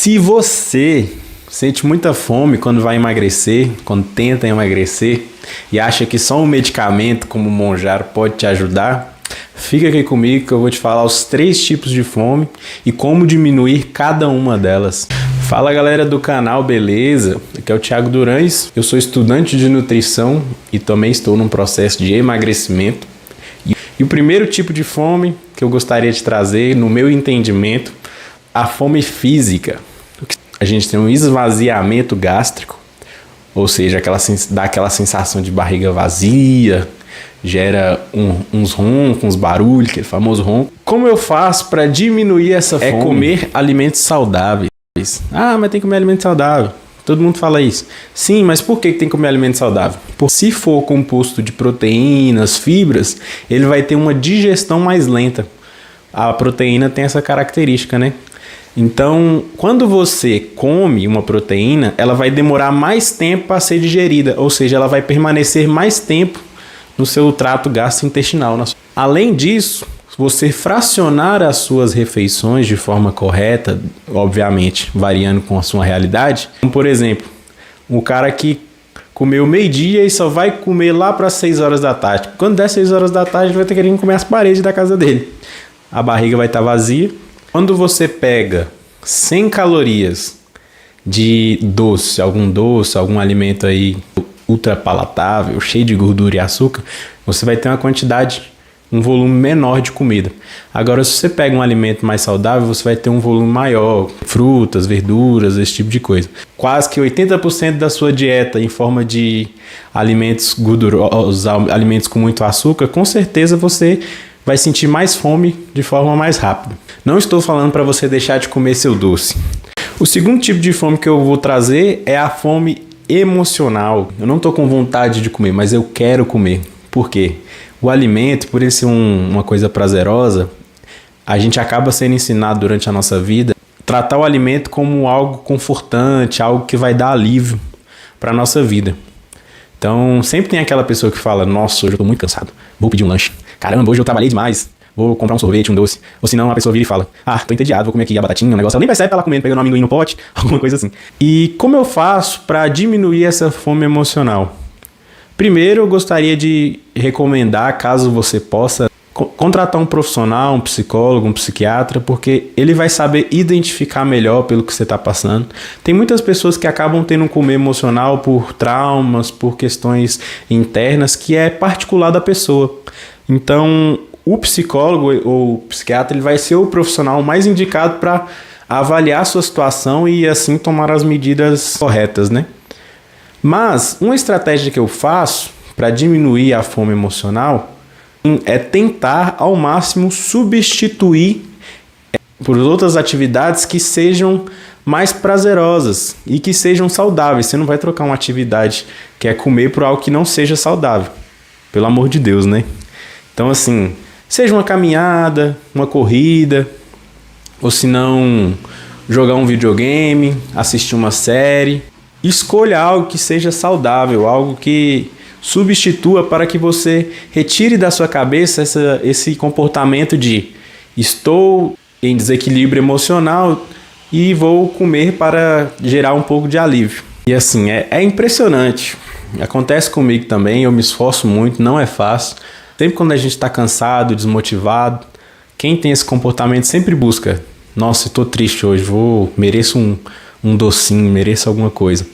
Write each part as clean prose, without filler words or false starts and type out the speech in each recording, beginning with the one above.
Se você sente muita fome quando vai emagrecer, quando tenta emagrecer e acha que só um medicamento como o Monjaro pode te ajudar, fica aqui comigo que eu vou te falar os 3 tipos de fome e como diminuir cada uma delas. Fala galera do canal, beleza? Aqui é o Thiago Durães, eu sou estudante de nutrição e também estou num processo de emagrecimento. E o primeiro tipo de fome que eu gostaria de trazer, no meu entendimento, a fome física. A gente tem um esvaziamento gástrico, ou seja, dá aquela sensação de barriga vazia, gera uns roncos, uns barulhos, aquele famoso ronco. Como eu faço para diminuir essa fome? É comer alimentos saudáveis. Ah, mas tem que comer alimento saudável. Todo mundo fala isso. Sim, mas por que tem que comer alimento saudável? Porque se for composto de proteínas, fibras, ele vai ter uma digestão mais lenta. A proteína tem essa característica, né? Então, quando você come uma proteína, ela vai demorar mais tempo para ser digerida, ou seja, ela vai permanecer mais tempo no seu trato gastrointestinal. Além disso, você fracionar as suas refeições de forma correta, obviamente, variando com a sua realidade. Por exemplo, o cara que comeu meio-dia e só vai comer lá para 6 horas da tarde. Quando der 6 horas da tarde, ele vai ter querendo comer as paredes da casa dele. A barriga vai estar vazia. Quando você pega 100 calorias de doce, algum alimento aí ultra palatável, cheio de gordura e açúcar, você vai ter um volume menor de comida. Agora, se você pega um alimento mais saudável, você vai ter um volume maior, frutas, verduras, esse tipo de coisa. Quase que 80% da sua dieta em forma de alimentos gordurosos, alimentos com muito açúcar, com certeza você vai sentir mais fome de forma mais rápida. Não estou falando para você deixar de comer seu doce. O segundo tipo de fome que eu vou trazer é a fome emocional. Eu não estou com vontade de comer, mas eu quero comer. Por quê? O alimento, por ele ser uma coisa prazerosa, a gente acaba sendo ensinado durante a nossa vida a tratar o alimento como algo confortante, algo que vai dar alívio para a nossa vida. Então, sempre tem aquela pessoa que fala: nossa, hoje eu estou muito cansado, vou pedir um lanche. Caramba, hoje eu trabalhei demais, vou comprar um sorvete, um doce. Ou senão a pessoa vira e fala: ah, tô entediado, vou comer aqui a batatinha, um negócio. Ela nem percebe ela comendo, pegando um amendoim no pote, alguma coisa assim. E como eu faço para diminuir essa fome emocional? Primeiro, eu gostaria de recomendar, caso você possa, contratar um profissional, um psicólogo, um psiquiatra, porque ele vai saber identificar melhor pelo que você está passando. Tem muitas pessoas que acabam tendo um comer emocional por traumas, por questões internas, que é particular da pessoa. Então, o psicólogo ou o psiquiatra ele vai ser o profissional mais indicado para avaliar a sua situação e assim tomar as medidas corretas, né? Mas uma estratégia que eu faço para diminuir a fome emocional é tentar ao máximo substituir por outras atividades que sejam mais prazerosas e que sejam saudáveis. Você não vai trocar uma atividade que é comer por algo que não seja saudável. Pelo amor de Deus, né? Então assim, seja uma caminhada, uma corrida, ou se não, jogar um videogame, assistir uma série. Escolha algo que seja saudável, algo que substitua para que você retire da sua cabeça esse comportamento de estou em desequilíbrio emocional e vou comer para gerar um pouco de alívio. E assim, é impressionante. Acontece comigo também, eu me esforço muito, não é fácil. Sempre quando a gente está cansado, desmotivado, quem tem esse comportamento sempre busca: nossa, estou triste hoje, mereço um docinho, mereço alguma coisa.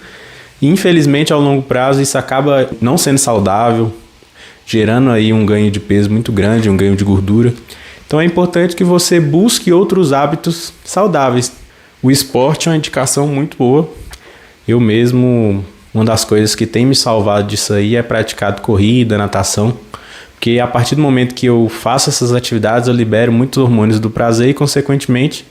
E, infelizmente, ao longo prazo, isso acaba não sendo saudável, gerando aí um ganho de peso muito grande, um ganho de gordura. Então é importante que você busque outros hábitos saudáveis. O esporte é uma indicação muito boa. Eu mesmo, uma das coisas que tem me salvado disso aí é praticar corrida, natação, porque a partir do momento que eu faço essas atividades, eu libero muitos hormônios do prazer e, consequentemente,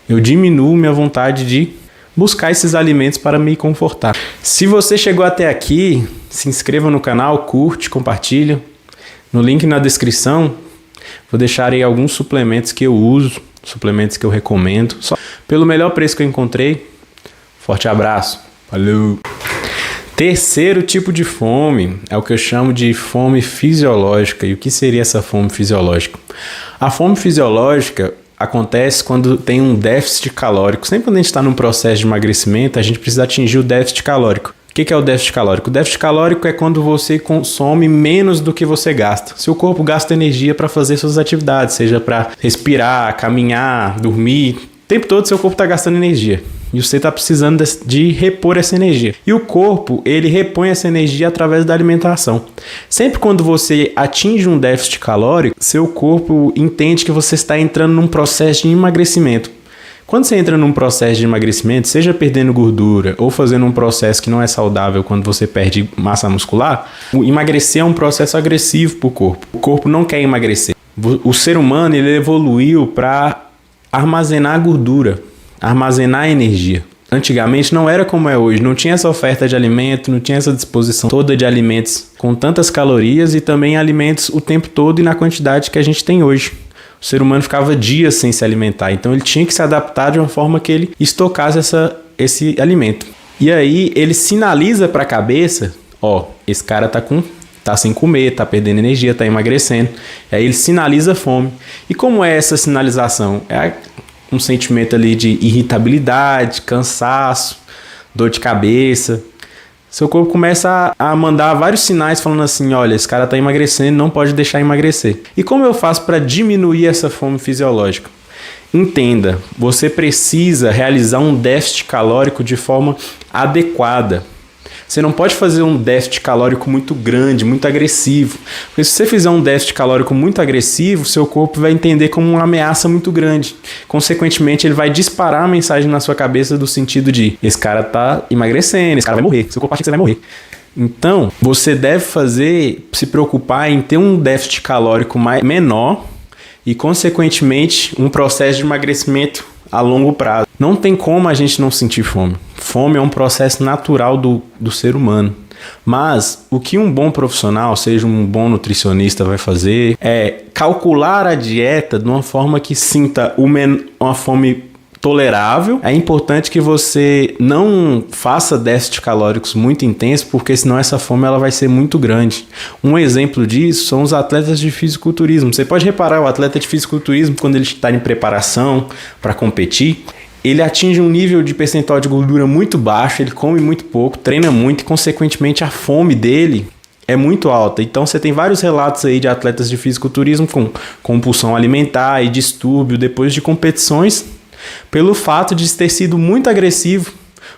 eu diminuo minha vontade de buscar esses alimentos para me confortar. Se você chegou até aqui, se inscreva no canal, curte, compartilha. No link na descrição, vou deixar aí alguns suplementos que eu uso, suplementos que eu recomendo, só pelo melhor preço que eu encontrei. Forte abraço. Valeu! Terceiro tipo de fome é o que eu chamo de fome fisiológica. E o que seria essa fome fisiológica? A fome fisiológica acontece quando tem um déficit calórico. Sempre quando a gente está num processo de emagrecimento, a gente precisa atingir o déficit calórico. O que é o déficit calórico? O déficit calórico é quando você consome menos do que você gasta. Seu corpo gasta energia para fazer suas atividades, seja para respirar, caminhar, dormir. O tempo todo seu corpo está gastando energia. E você está precisando de repor essa energia. E o corpo, ele repõe essa energia através da alimentação. Sempre quando você atinge um déficit calórico, seu corpo entende que você está entrando num processo de emagrecimento. Quando você entra num processo de emagrecimento, seja perdendo gordura ou fazendo um processo que não é saudável quando você perde massa muscular, o emagrecer é um processo agressivo para o corpo. O corpo não quer emagrecer. O ser humano, ele evoluiu para armazenar gordura, armazenar energia. Antigamente não era como é hoje, não tinha essa oferta de alimento, não tinha essa disposição toda de alimentos com tantas calorias e também alimentos o tempo todo e na quantidade que a gente tem hoje. O ser humano ficava dias sem se alimentar, então ele tinha que se adaptar de uma forma que ele estocasse esse alimento. E aí ele sinaliza para a cabeça, esse cara tá sem comer, tá perdendo energia, tá emagrecendo. Aí ele sinaliza fome. E como é essa sinalização? É um sentimento ali de irritabilidade, cansaço, dor de cabeça. Seu corpo começa a mandar vários sinais falando assim, olha, esse cara está emagrecendo, não pode deixar emagrecer. E como eu faço para diminuir essa fome fisiológica? Entenda, você precisa realizar um déficit calórico de forma adequada. Você não pode fazer um déficit calórico muito grande, muito agressivo. Porque se você fizer um déficit calórico muito agressivo, seu corpo vai entender como uma ameaça muito grande. Consequentemente, ele vai disparar a mensagem na sua cabeça do sentido de esse cara tá emagrecendo, esse cara vai morrer, seu corpo acha que você vai morrer. Então, você deve se preocupar em ter um déficit calórico menor e, consequentemente, um processo de emagrecimento a longo prazo. Não tem como a gente não sentir fome. Fome é um processo natural do ser humano. Mas o que um bom profissional, seja um bom nutricionista, vai fazer é calcular a dieta de uma forma que sinta uma fome tolerável. É importante que você não faça déficit calóricos muito intensos, porque senão essa fome ela vai ser muito grande. Um exemplo disso são os atletas de fisiculturismo. Você pode reparar, o atleta de fisiculturismo, quando ele está em preparação para competir, ele atinge um nível de percentual de gordura muito baixo, ele come muito pouco, treina muito e, consequentemente, a fome dele é muito alta. Então você tem vários relatos aí de atletas de fisiculturismo com compulsão alimentar e distúrbio depois de competições, pelo fato de ter sido muito agressivo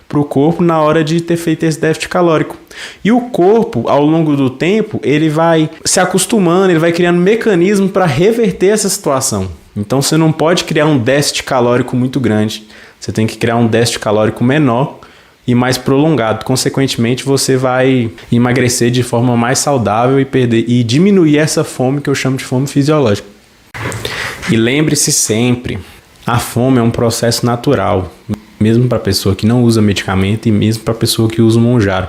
para o corpo na hora de ter feito esse déficit calórico. E o corpo, ao longo do tempo, ele vai se acostumando, ele vai criando mecanismo para reverter essa situação. Então você não pode criar um déficit calórico muito grande, você tem que criar um déficit calórico menor e mais prolongado. Consequentemente, você vai emagrecer de forma mais saudável e diminuir essa fome que eu chamo de fome fisiológica. E lembre-se sempre, a fome é um processo natural, mesmo para a pessoa que não usa medicamento e mesmo para a pessoa que usa o Monjaro.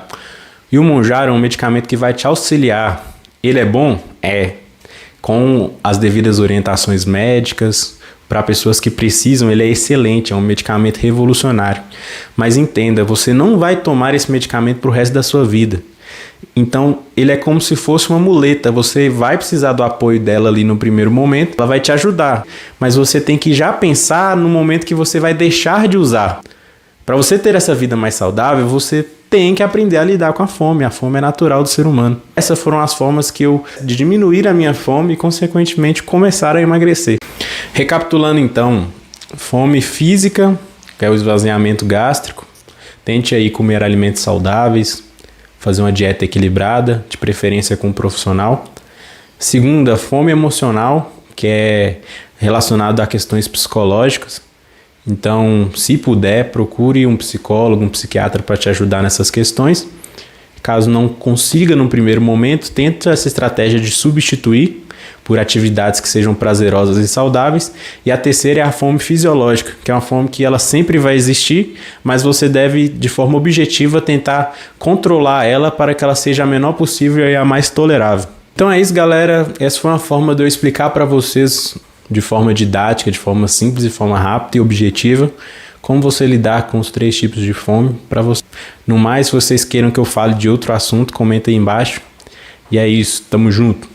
E o Monjaro é um medicamento que vai te auxiliar. Ele é bom? É. Com as devidas orientações médicas, para pessoas que precisam, ele é excelente, é um medicamento revolucionário. Mas entenda, você não vai tomar esse medicamento para o resto da sua vida. Então, ele é como se fosse uma muleta, você vai precisar do apoio dela ali no primeiro momento, ela vai te ajudar, mas você tem que já pensar no momento que você vai deixar de usar. Para você ter essa vida mais saudável, você tem que aprender a lidar com a fome é natural do ser humano. Essas foram as formas que de diminuir a minha fome e, consequentemente, começar a emagrecer. Recapitulando então, fome física, que é o esvaziamento gástrico, tente aí comer alimentos saudáveis, fazer uma dieta equilibrada, de preferência com um profissional. Segunda, fome emocional, que é relacionado a questões psicológicas. Então, se puder, procure um psicólogo, um psiquiatra para te ajudar nessas questões. Caso não consiga no primeiro momento, tenta essa estratégia de substituir por atividades que sejam prazerosas e saudáveis. E a terceira é a fome fisiológica, que é uma fome que ela sempre vai existir, mas você deve, de forma objetiva, tentar controlar ela para que ela seja a menor possível e a mais tolerável. Então é isso, galera. Essa foi uma forma de eu explicar para vocês de forma didática, de forma simples, de forma rápida e objetiva, como você lidar com os 3 tipos de fome para você. No mais, se vocês queiram que eu fale de outro assunto, comenta aí embaixo. E é isso, tamo junto.